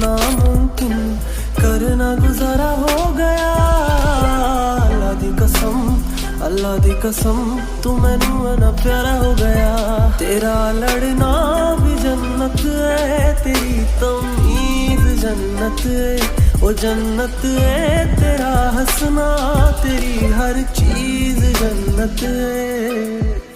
नामुमकिन करना गुजारा हो गया। अल्लाह दी कसम तू मैनू ना प्यारा हो गया। तेरा लड़ना भी जन्नत है, तेरी तमीज़ जन्नत है, ओ जन्नत है। तेरा हंसना, तेरी हर चीज जन्नत है।